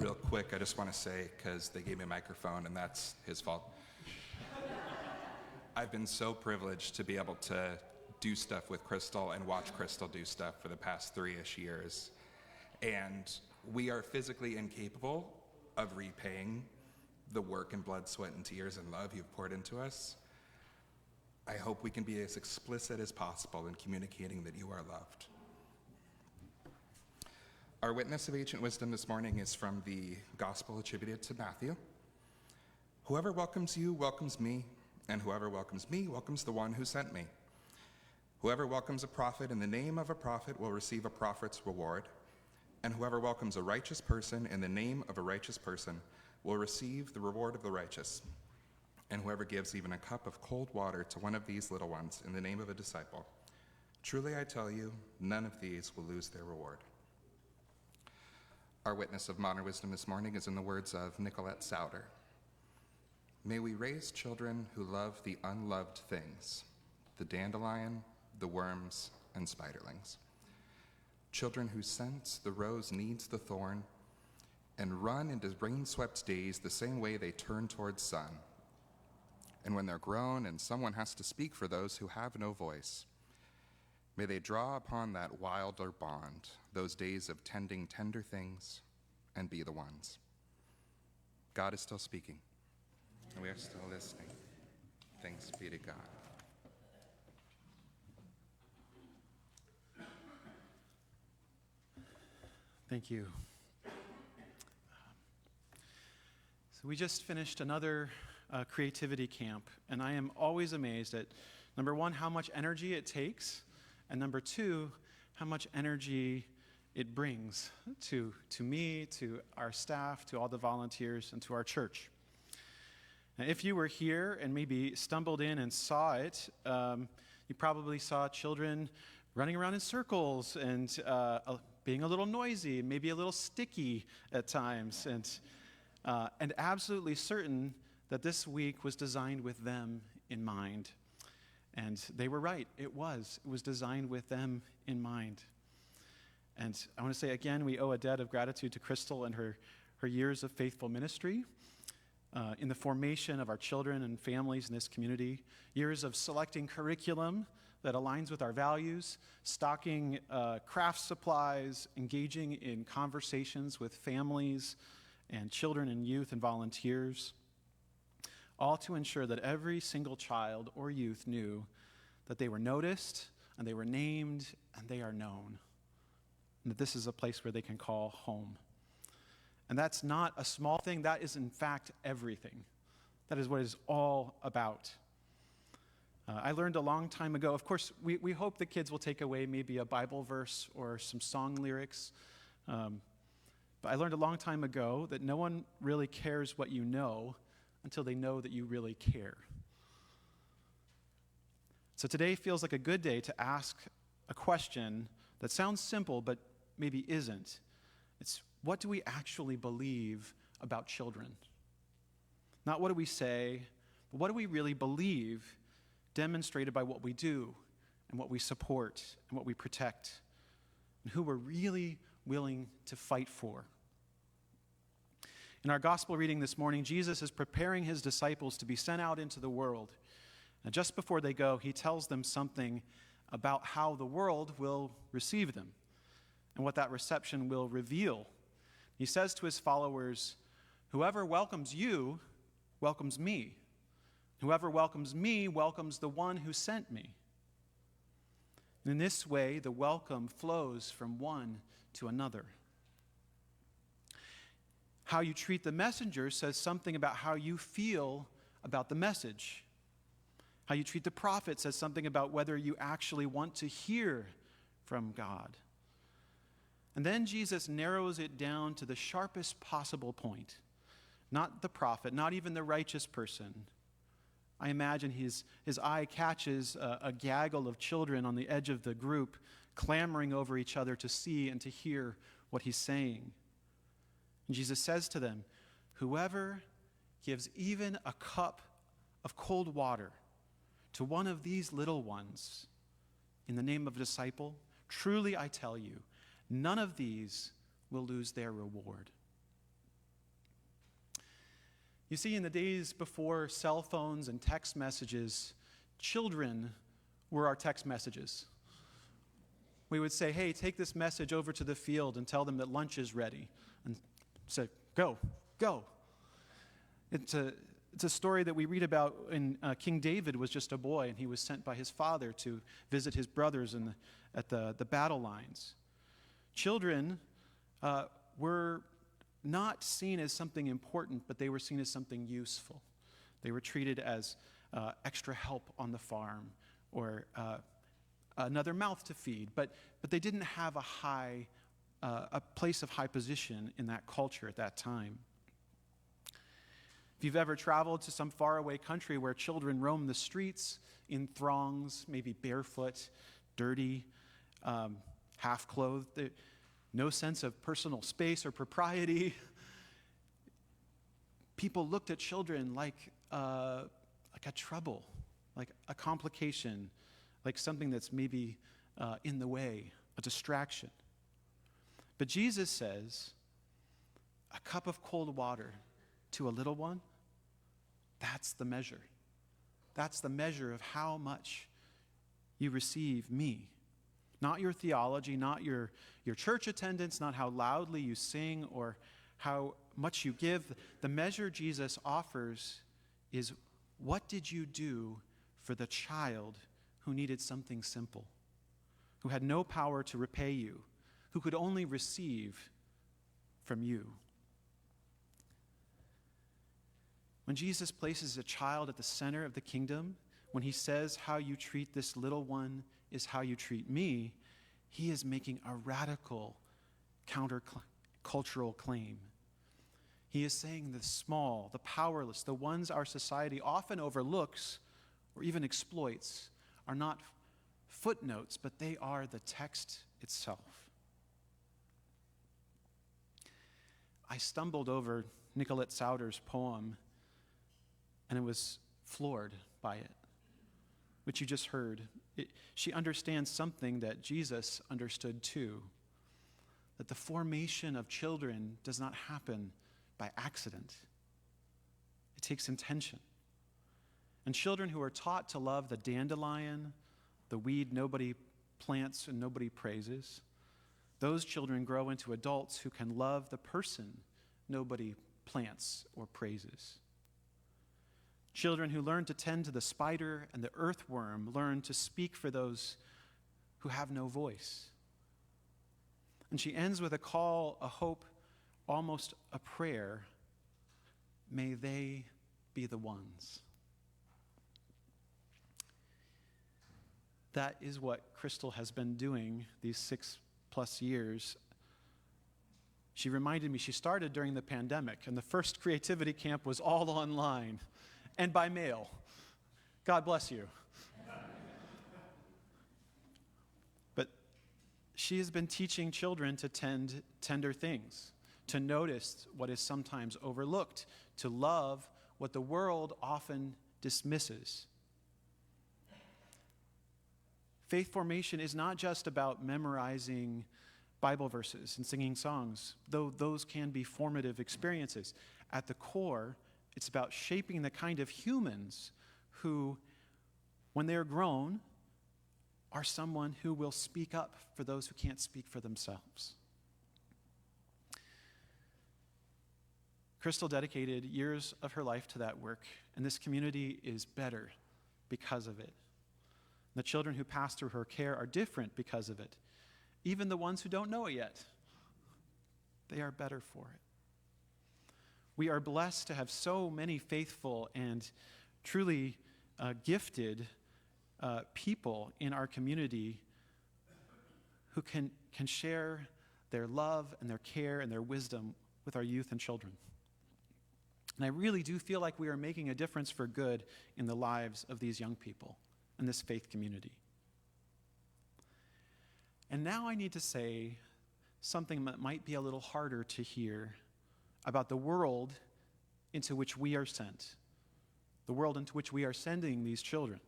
Real quick, I just want to say, because they gave me a microphone and that's his fault. I've been so privileged to be able to do stuff with Crystal and watch Crystal do stuff for the past 3-ish years. And we are physically incapable of repaying the work and blood, sweat, and tears and love you've poured into us. I hope we can be as explicit as possible in communicating that you are loved. Our witness of ancient wisdom this morning is from the gospel attributed to Matthew. Whoever welcomes you welcomes me, and whoever welcomes me welcomes the one who sent me. Whoever welcomes a prophet in the name of a prophet will receive a prophet's reward, and whoever welcomes a righteous person in the name of a righteous person will receive the reward of the righteous. And whoever gives even a cup of cold water to one of these little ones in the name of a disciple, truly I tell you, none of these will lose their reward. Our witness of modern wisdom this morning is in the words of Nicolette Souter. May we raise children who love the unloved things, the dandelion, the worms, and spiderlings. Children who sense the rose needs the thorn and run into rain-swept days the same way they turn towards sun. And when they're grown and someone has to speak for those who have no voice, may they draw upon that wilder bond, those days of tending tender things, and be the ones. God is still speaking, and we are still listening. Thanks be to God. Thank you. So we just finished another creativity camp, and I am always amazed at, number one, how much energy it takes, and number two, how much energy it brings to me, to our staff, to all the volunteers, and to our church. Now, if you were here and maybe stumbled in and saw it, you probably saw children running around in circles and being a little noisy, maybe a little sticky at times, and absolutely certain that this week was designed with them in mind. And they were right. It was designed with them in mind. And I want to say again, we owe a debt of gratitude to Crystal and her years of faithful ministry in the formation of our children and families in this community, years of selecting curriculum that aligns with our values, stocking craft supplies, engaging in conversations with families and children and youth and volunteers, all to ensure that every single child or youth knew that they were noticed and they were named and they are known, and that this is a place where they can call home. And that's not a small thing. That is, in fact, everything. That is what it's all about. I learned a long time ago, of course, we hope the kids will take away maybe a Bible verse or some song lyrics. But I learned a long time ago that no one really cares what you know until they know that you really care. So today feels like a good day to ask a question that sounds simple but maybe isn't. It's, what do we actually believe about children? Not what do we say, but what do we really believe, demonstrated by what we do and what we support and what we protect, and who we're really willing to fight for. In our gospel reading this morning, Jesus is preparing his disciples to be sent out into the world. And just before they go, he tells them something about how the world will receive them and what that reception will reveal. He says to his followers, "Whoever welcomes you welcomes me. Whoever welcomes me welcomes the one who sent me." And in this way, the welcome flows from one to another. How you treat the messenger says something about how you feel about the message. How you treat the prophet says something about whether you actually want to hear from God. And then Jesus narrows it down to the sharpest possible point. Not the prophet, not even the righteous person. I imagine his eye catches a gaggle of children on the edge of the group, clamoring over each other to see and to hear what he's saying. And Jesus says to them, "Whoever gives even a cup of cold water to one of these little ones in the name of a disciple, truly I tell you, none of these will lose their reward." You see, in the days before cell phones and text messages, children were our text messages. We would say, hey, take this message over to the field and tell them that lunch is ready. And say, go. It's a story that we read about in King David was just a boy, and he was sent by his father to visit his brothers at the battle lines. Children were not seen as something important, but they were seen as something useful. They were treated as extra help on the farm or another mouth to feed, but they didn't have a place of high position in that culture at that time. If you've ever traveled to some faraway country where children roam the streets in throngs, maybe barefoot, dirty, half-clothed, no sense of personal space or propriety, people looked at children like a trouble, like a complication, like something that's maybe in the way, a distraction. But Jesus says, a cup of cold water to a little one, that's the measure. That's the measure of how much you receive me. Not your theology, not your church attendance, not how loudly you sing or how much you give. The measure Jesus offers is, what did you do for the child who needed something simple, who had no power to repay you, who could only receive from you? When Jesus places a child at the center of the kingdom, when he says how you treat this little one is how you treat me, he is making a radical counter-cultural claim. He is saying the small, the powerless, the ones our society often overlooks or even exploits are not footnotes, but they are the text itself. I stumbled over Nicolette Sauder's poem, and I was floored by it, which you just heard. She understands something that Jesus understood too, that the formation of children does not happen by accident. It takes intention. And children who are taught to love the dandelion, the weed nobody plants and nobody praises, those children grow into adults who can love the person nobody plants or praises. Children who learn to tend to the spider and the earthworm learn to speak for those who have no voice. And she ends with a call, a hope, almost a prayer. May they be the ones. That is what Crystal has been doing these 6+ years. She reminded me she started during the pandemic, and the first creativity camp was all online and by mail. God bless you. But she has been teaching children to tend tender things, to notice what is sometimes overlooked, to love what the world often dismisses. Faith formation is not just about memorizing Bible verses and singing songs, though those can be formative experiences. At the core, it's about shaping the kind of humans who, when they're grown, are someone who will speak up for those who can't speak for themselves. Crystal dedicated years of her life to that work, and this community is better because of it. The children who pass through her care are different because of it. Even the ones who don't know it yet, they are better for it. We are blessed to have so many faithful and truly gifted people in our community who can share their love and their care and their wisdom with our youth and children. And I really do feel like we are making a difference for good in the lives of these young people and this faith community. And now I need to say something that might be a little harder to hear about the world into which we are sent, the world into which we are sending these children.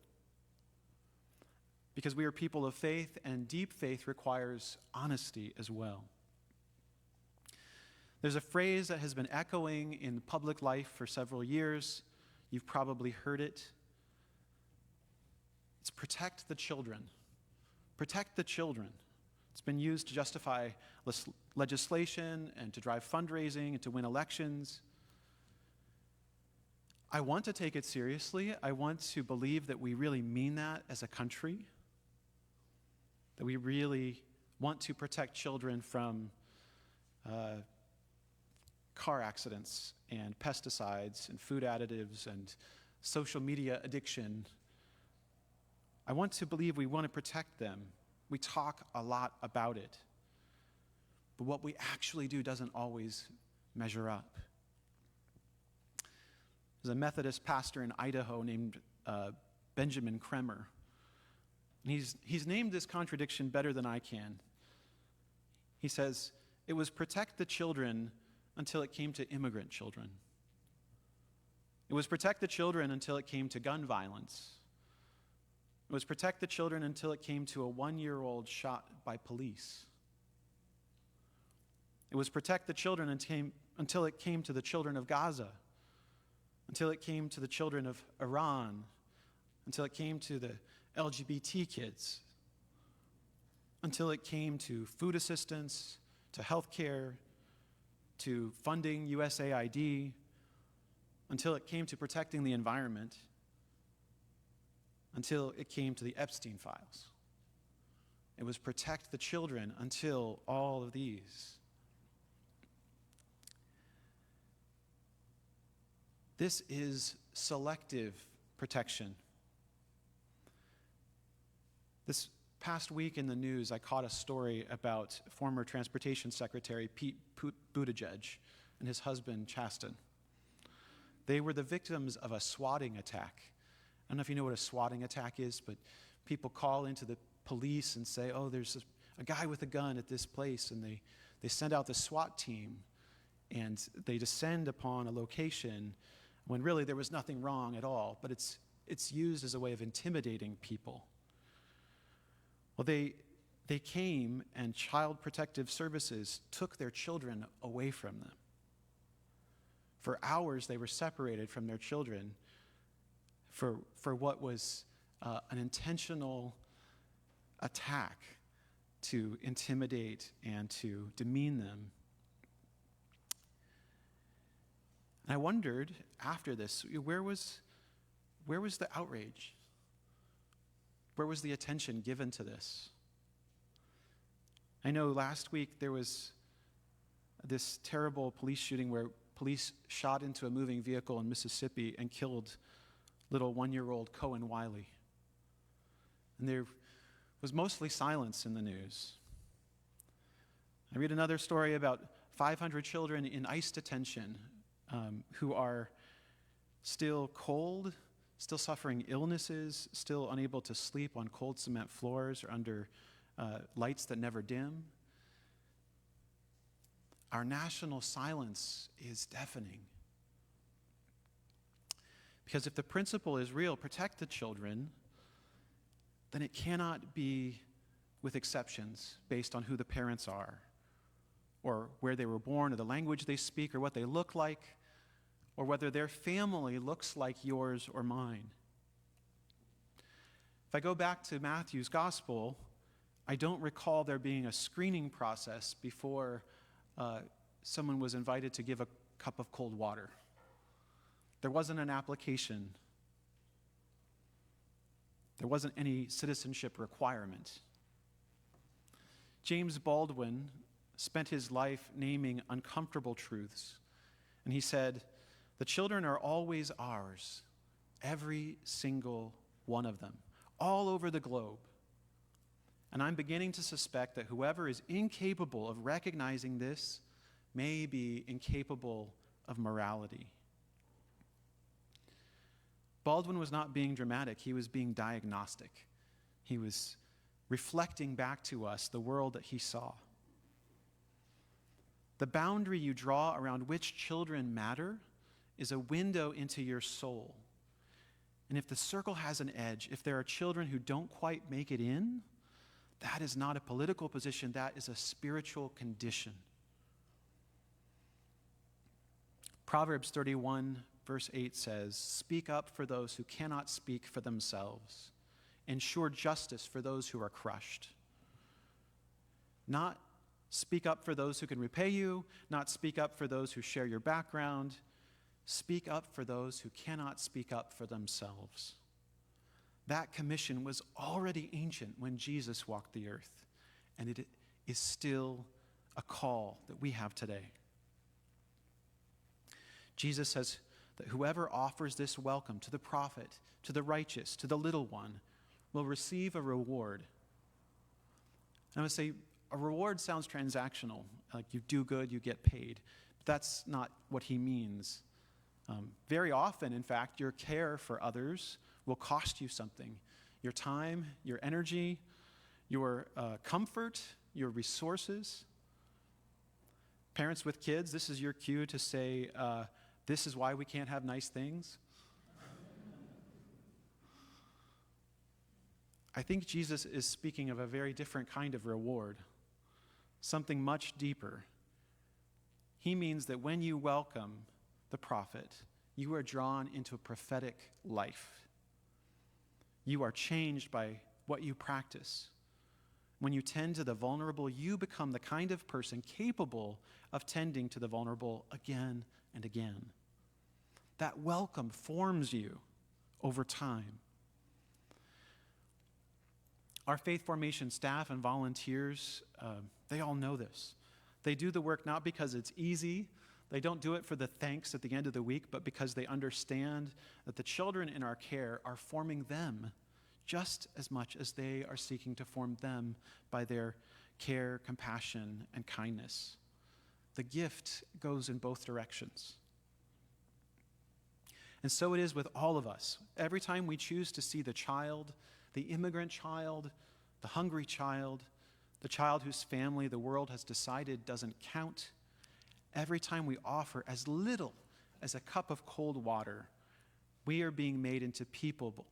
Because we are people of faith, and deep faith requires honesty as well. There's a phrase that has been echoing in public life for several years. You've probably heard it. It's protect the children. Protect the children. It's been used to justify legislation and to drive fundraising and to win elections. I want to take it seriously. I want to believe that we really mean that as a country, that we really want to protect children from car accidents and pesticides and food additives and social media addiction. I want to believe we want to protect them. We talk a lot about it. But what we actually do doesn't always measure up. There's a Methodist pastor in Idaho named Benjamin Kremer. And he's named this contradiction better than I can. He says, it was protect the children until it came to immigrant children. It was protect the children until it came to gun violence. It was protect the children until it came to a 1-year-old shot by police. It was protect the children until it came to the children of Gaza, until it came to the children of Iran, until it came to the LGBT kids, until it came to food assistance, to health care, to funding USAID, until it came to protecting the environment, until it came to the Epstein files. It was protect the children until all of these. This is selective protection. This past week in the news, I caught a story about former Transportation Secretary Pete Buttigieg and his husband, Chasten. They were the victims of a swatting attack. I don't know if you know what a swatting attack is, but people call into the police and say, oh, there's a guy with a gun at this place, and they send out the SWAT team, and they descend upon a location when really there was nothing wrong at all, but it's used as a way of intimidating people. Well, they came, and Child Protective Services took their children away from them. For hours, they were separated from their children for what was an intentional attack to intimidate and to demean them. And I wondered after this, where was the outrage? Where was the attention given to this? I know last week there was this terrible police shooting where police shot into a moving vehicle in Mississippi and killed little 1-year-old Cohen Wiley. And there was mostly silence in the news. I read another story about 500 children in ICE detention who are still cold, still suffering illnesses, still unable to sleep on cold cement floors or under lights that never dim. Our national silence is deafening. Because if the principle is real, protect the children, then it cannot be with exceptions based on who the parents are, or where they were born, or the language they speak, or what they look like, or whether their family looks like yours or mine. If I go back to Matthew's gospel, I don't recall there being a screening process before someone was invited to give a cup of cold water. There wasn't an application. There wasn't any citizenship requirement. James Baldwin spent his life naming uncomfortable truths, and he said, "The children are always ours, every single one of them, all over the globe. And I'm beginning to suspect that whoever is incapable of recognizing this may be incapable of morality." Baldwin was not being dramatic. He was being diagnostic. He was reflecting back to us the world that he saw. The boundary you draw around which children matter is a window into your soul. And if the circle has an edge, if there are children who don't quite make it in, that is not a political position, that is a spiritual condition. Proverbs 31, verse 8 says, "Speak up for those who cannot speak for themselves. Ensure justice for those who are crushed." Not speak up for those who can repay you, not speak up for those who share your background. Speak up for those who cannot speak up for themselves. That commission was already ancient when Jesus walked the earth, and it is still a call that we have today. Jesus says that whoever offers this welcome to the prophet, to the righteous, to the little one, will receive a reward. And I would say a reward sounds transactional, like you do good, you get paid. But that's not what he means. Very often, in fact, your care for others will cost you something. Your time, your energy, your comfort, your resources. Parents with kids, this is your cue to say, this is why we can't have nice things. I think Jesus is speaking of a very different kind of reward, something much deeper. He means that when you welcome the prophet, you are drawn into a prophetic life. You are changed by what you practice. When you tend to the vulnerable, you become the kind of person capable of tending to the vulnerable again and again. That welcome forms you over time. Our faith formation staff and volunteers, they all know this. They do the work not because it's easy. They don't do it for the thanks at the end of the week, but because they understand that the children in our care are forming them just as much as they are seeking to form them by their care, compassion, and kindness. The gift goes in both directions. And so it is with all of us. Every time we choose to see the child, the immigrant child, the hungry child, the child whose family the world has decided doesn't count, every time we offer as little as a cup of cold water, we are being made into people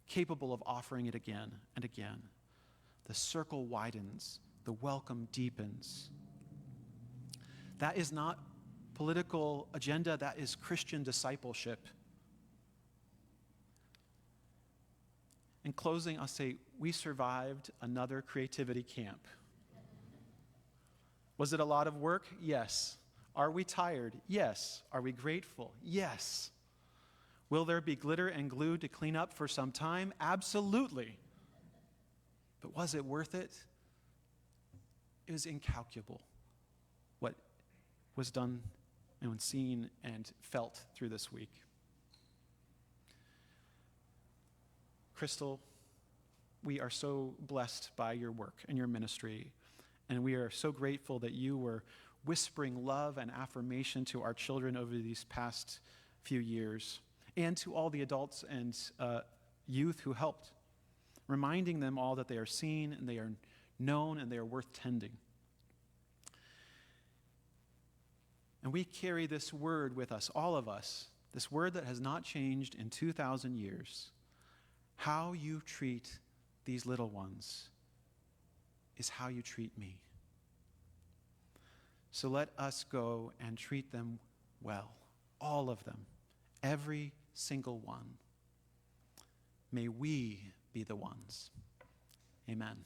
capable of offering it again and again. The circle widens, the welcome deepens. That is not political agenda, that is Christian discipleship. In closing, I'll say we survived another creativity camp. Was it a lot of work? Yes. Are we tired? Yes. Are we grateful? Yes. Will there be glitter and glue to clean up for some time? Absolutely. But was it worth it? It was incalculable what was done and seen and felt through this week. Crystal, we are so blessed by your work and your ministry. And we are so grateful that you were whispering love and affirmation to our children over these past few years, and to all the adults and youth who helped, reminding them all that they are seen and they are known and they are worth tending. And we carry this word with us, all of us, this word that has not changed in 2,000 years. How you treat these little ones is how you treat me. So let us go and treat them well, all of them, every single one. May we be the ones. Amen.